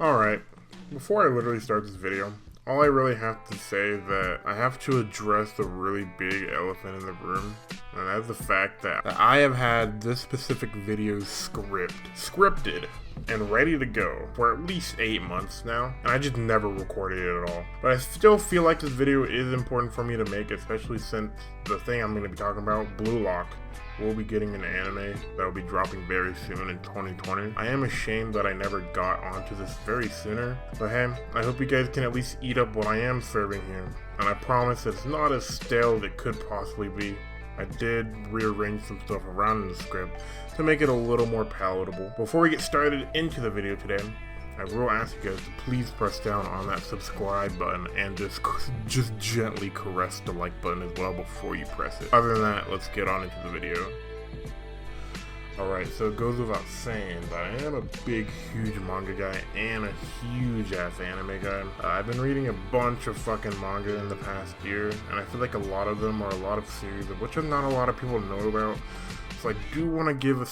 Alright, before I literally start this video, all I really have to say is that I have to address the really big elephant in the room, and that's the fact that I have had this specific video scripted and ready to go for at least 8 months now, and I just never recorded it at all. But I still feel like this video is important for me to make, especially since the thing I'm going to be talking about, Blue Lock, will be getting an anime that will be dropping very soon in 2020. I am ashamed that I never got onto this very sooner, but hey, I hope you guys can at least eat up what I am serving here, and I promise it's not as stale as it could possibly be. I did rearrange some stuff around in the script to make it a little more palatable. Before we get started into the video today, I will ask you guys to please press down on that subscribe button and just gently caress the like button as well before you press it. Other than that, let's get on into the video. Alright, so it goes without saying, but I am a big, huge manga guy and a huge ass anime guy. I've been reading a bunch of fucking manga in the past year, and I feel like a lot of them are a lot of series of which not a lot of people know about. So I do want to give a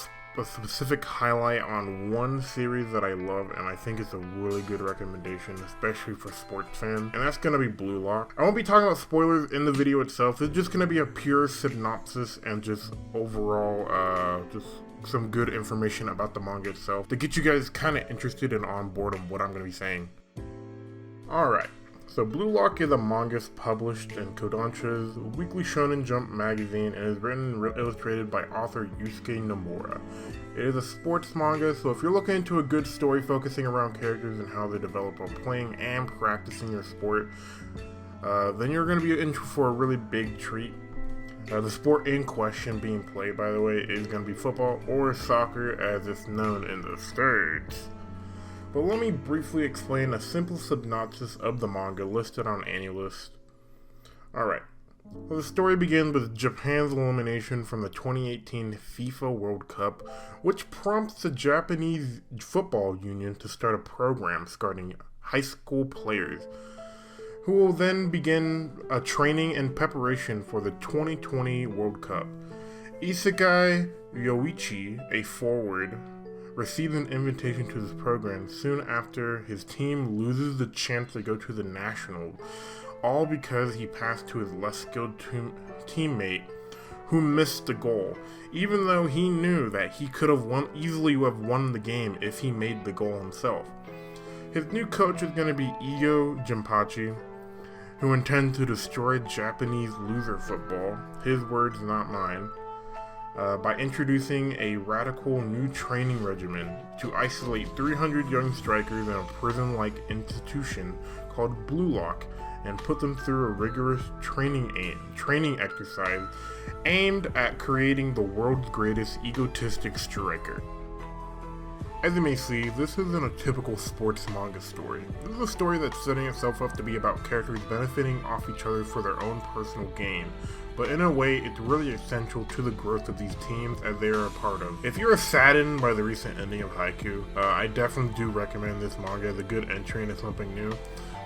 specific highlight on one series that I love, and I think it's a really good recommendation, especially for sports fans, and that's gonna be Blue Lock. I won't be talking about spoilers in the video itself. It's just gonna be a pure synopsis and just overall, just some good information about the manga itself to get you guys kind of interested and on board of what I'm gonna be saying. Alright. So Blue Lock is a manga published in Kodansha's Weekly Shonen Jump magazine and is written and illustrated by author Yusuke Nomura. It is a sports manga, so if you're looking into a good story focusing around characters and how they develop while playing and practicing your sport, then you're going to be in for a really big treat. The sport in question being played, by the way, is going to be football or soccer as it's known in the States. But let me briefly explain a simple synopsis of the manga listed on AniList. Alright, well, the story begins with Japan's elimination from the 2018 FIFA World Cup, which prompts the Japanese Football Union to start a program scouting high school players, who will then begin a training and preparation for the 2020 World Cup. Isekai Yoichi, a forward, receives an invitation to this program soon after his team loses the chance to go to the Nationals, all because he passed to his less skilled teammate who missed the goal, even though he knew that he could have easily won the game if he made the goal himself. His new coach is going to be Igo Jinpachi, who intends to destroy Japanese loser football, his words not mine, by introducing a radical new training regimen to isolate 300 young strikers in a prison-like institution called Blue Lock and put them through a rigorous training exercise aimed at creating the world's greatest egotistic striker. As you may see, this isn't a typical sports manga story. This is a story that's setting itself up to be about characters benefiting off each other for their own personal gain, but in a way, it's really essential to the growth of these teams as they are a part of. If you're saddened by the recent ending of Haikyuu, I definitely do recommend this manga as a good entry into something new,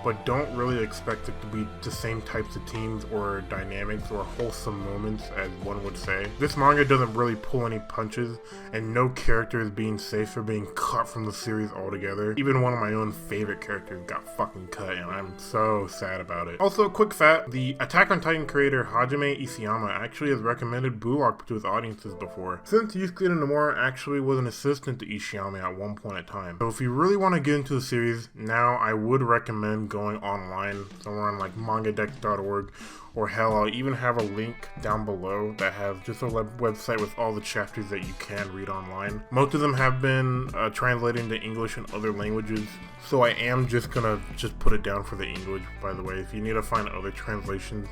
but don't really expect it to be the same types of teams or dynamics or wholesome moments as one would say. This manga doesn't really pull any punches, and no character is being safe or being cut from the series altogether. Even one of my own favorite characters got fucking cut, and I'm so sad about it. Also, a quick fact, the Attack on Titan creator Hajime Isayama actually has recommended Blue Lock to his audiences before, since Yusuke Nomura actually was an assistant to Isayama at one point in time. So if you really want to get into the series, now I would recommend going online somewhere on like mangadeck.org, or hell, I'll even have a link down below that has just a website with all the chapters that you can read online. Most of them have been translated into English and other languages, so I am just gonna put it down for the English, by the way. If you need to find other translations,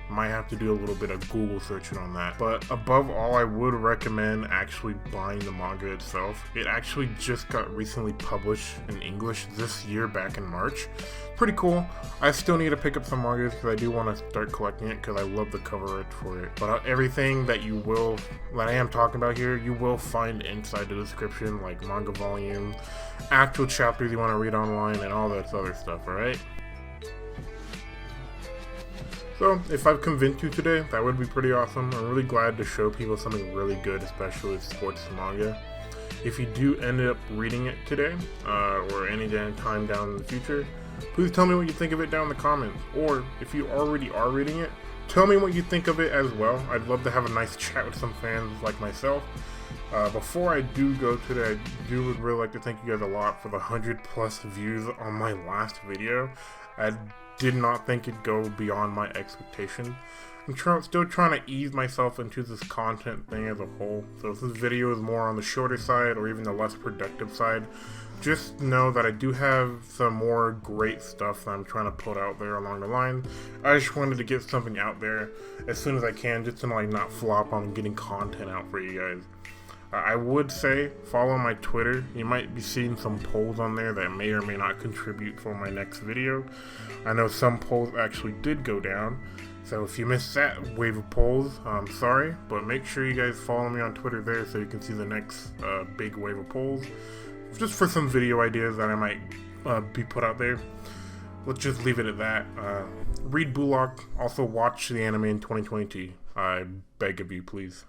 you might have to do a little bit of Google searching on that. But above all, I would recommend actually buying the manga itself. It actually just got recently published in English this year, back in March. Pretty cool. I still need to pick up some mangas because I do want to start collecting it because I love the cover art for it. But everything that I am talking about here, you will find inside the description, like manga volume, actual chapters you want to read online, and all that other stuff, alright? So, if I've convinced you today, that would be pretty awesome. I'm really glad to show people something really good, especially with sports manga. If you do end up reading it today, or any time down in the future, please tell me what you think of it down in the comments. Or if you already are reading it, tell me what you think of it as well. I'd love to have a nice chat with some fans like myself. Before I do go today, I would really like to thank you guys a lot for the 100+ views on my last video. I did not think it'd go beyond my expectation. I'm still trying to ease myself into this content thing as a whole, so if this video is more on the shorter side or even the less productive side, just know that I do have some more great stuff that I'm trying to put out there along the line. I just wanted to get something out there as soon as I can, just to like not flop on getting content out for you guys. I would say follow my Twitter. You might be seeing some polls on there that may or may not contribute for my next video. I know some polls actually did go down, so if you missed that wave of polls, I'm sorry, but make sure you guys follow me on Twitter there so you can see the next big wave of polls, just for some video ideas that I might be put out there. Let's just leave it at that. Read Bullock, also watch the anime in 2022. I beg of you, please.